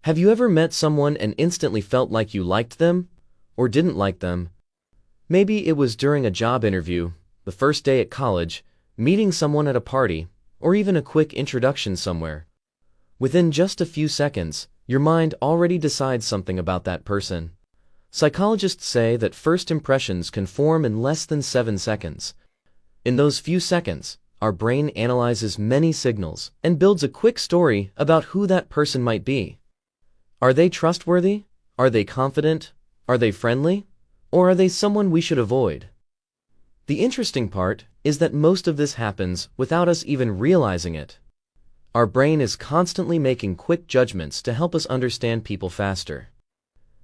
Have you ever met someone and instantly felt like you liked them or didn't like them? Maybe it was during a job interview, the first day at college, meeting someone at a party, or even a quick introduction somewhere. Within just a few seconds, your mind already decides something about that person. Psychologists say that first impressions can form in less than 7 seconds. In those few seconds, our brain analyzes many signals and builds a quick story about who that person might be. Are they trustworthy? Are they confident? Are they friendly? Or are they someone we should avoid? The interesting part is that most of this happens without us even realizing it. Our brain is constantly making quick judgments to help us understand people faster.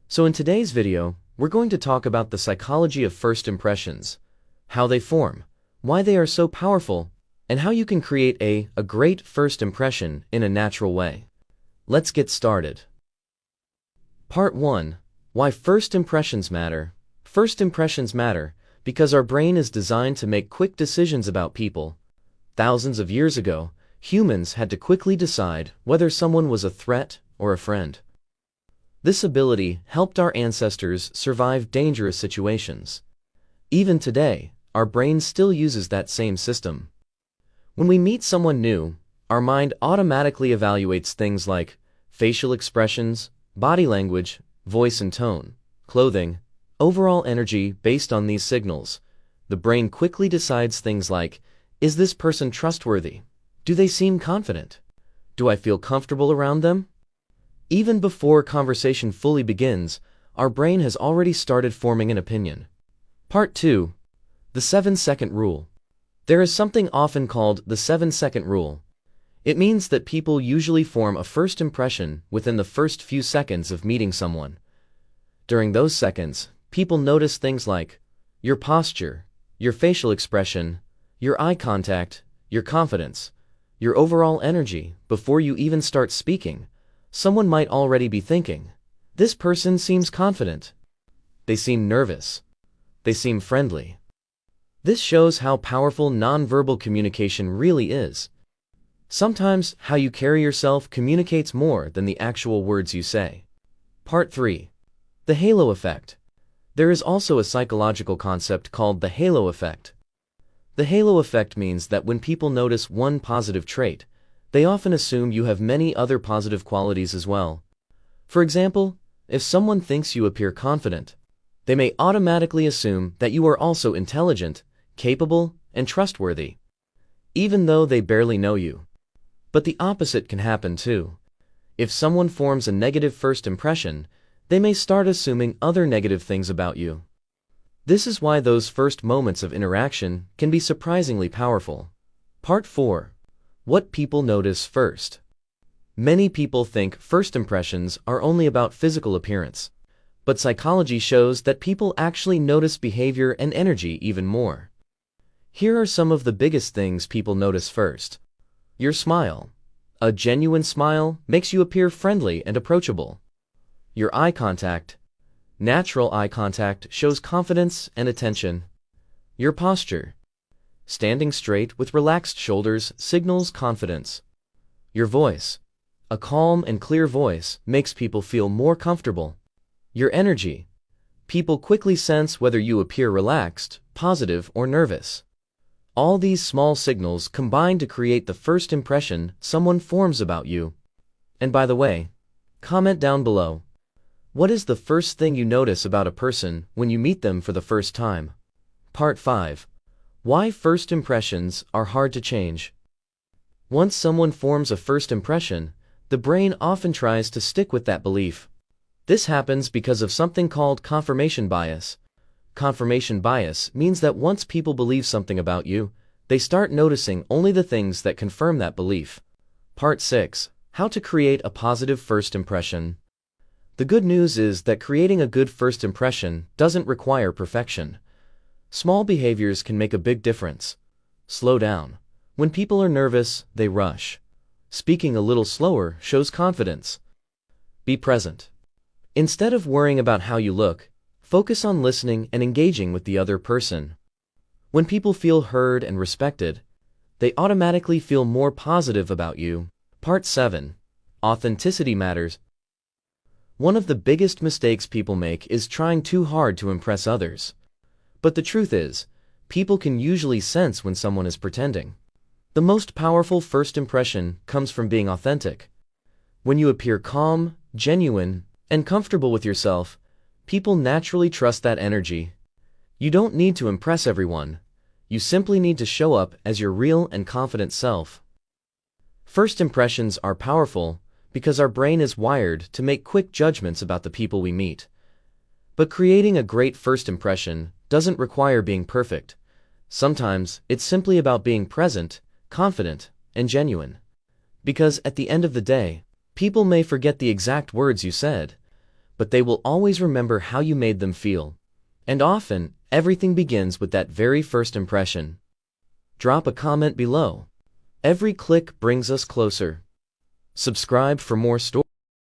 So in today's video, we're going to talk about the psychology of first impressions, how they form, why they are so powerful, and how you can create a great first impression in a natural way. Let's get started. Part 1. Why first impressions matter. First impressions matter because our brain is designed to make quick decisions about people. Thousands of years ago, humans had to quickly decide whether someone was a threat or a friend. This ability helped our ancestors survive dangerous situations. Even today, our brain still uses that same system. When we meet someone new, our mind automatically evaluates things like facial expressions, body language, voice and tone, clothing, overall energy. Based on these signals, the brain quickly decides things like, is this person trustworthy? Do they seem confident? Do I feel comfortable around them? Even before conversation fully begins, our brain has already started forming an opinion. Part 2. The 7-second rule. There is something often called the 7-second rule. It means that people usually form a first impression within the first few seconds of meeting someone. During those seconds, people notice things like your posture, your facial expression, your eye contact, your confidence, your overall energy. Before you even start speaking, someone might already be thinking, this person seems confident. They seem nervous. They seem friendly. This shows how powerful nonverbal communication really is. Sometimes how you carry yourself communicates more than the actual words you say. Part 3. The halo effect. There is also a psychological concept called the halo effect. The halo effect means that when people notice one positive trait, they often assume you have many other positive qualities as well. For example, if someone thinks you appear confident, they may automatically assume that you are also intelligent, capable, and trustworthy, even though they barely know you. But the opposite can happen too. If someone forms a negative first impression, they may start assuming other negative things about you. This is why those first moments of interaction can be surprisingly powerful. Part 4. What people notice first. Many people think first impressions are only about physical appearance, but psychology shows that people actually notice behavior and energy even more. Here are some of the biggest things people notice first. Your smile. A genuine smile makes you appear friendly and approachable. Your eye contact. Natural eye contact shows confidence and attention. Your posture. Standing straight with relaxed shoulders signals confidence. Your voice. A calm and clear voice makes people feel more comfortable. Your energy. People quickly sense whether you appear relaxed, positive, or nervous. All these small signals combine to create the first impression someone forms about you. And by the way, comment down below. What is the first thing you notice about a person when you meet them for the first time? Part 5. Why first impressions are hard to change. Once someone forms a first impression, the brain often tries to stick with that belief. This happens because of something called confirmation bias. Confirmation bias means that once people believe something about you, they start noticing only the things that confirm that belief. Part 6. How to create a positive first impression. The good news is that creating a good first impression doesn't require perfection. Small behaviors can make a big difference. Slow down. When people are nervous, they rush. Speaking a little slower shows confidence. Be present. Instead of worrying about how you look, focus on listening and engaging with the other person. When people feel heard and respected, they automatically feel more positive about you. Part 7. Authenticity matters. One of the biggest mistakes people make is trying too hard to impress others. But the truth is, people can usually sense when someone is pretending. The most powerful first impression comes from being authentic. When you appear calm, genuine, and comfortable with yourself, people naturally trust that energy. You don't need to impress everyone. You simply need to show up as your real and confident self. First impressions are powerful because our brain is wired to make quick judgments about the people we meet. But creating a great first impression doesn't require being perfect. Sometimes it's simply about being present, confident, and genuine. Because at the end of the day, people may forget the exact words you said, but they will always remember how you made them feel. And often, everything begins with that very first impression. Drop a comment below. Every click brings us closer. Subscribe for more stories.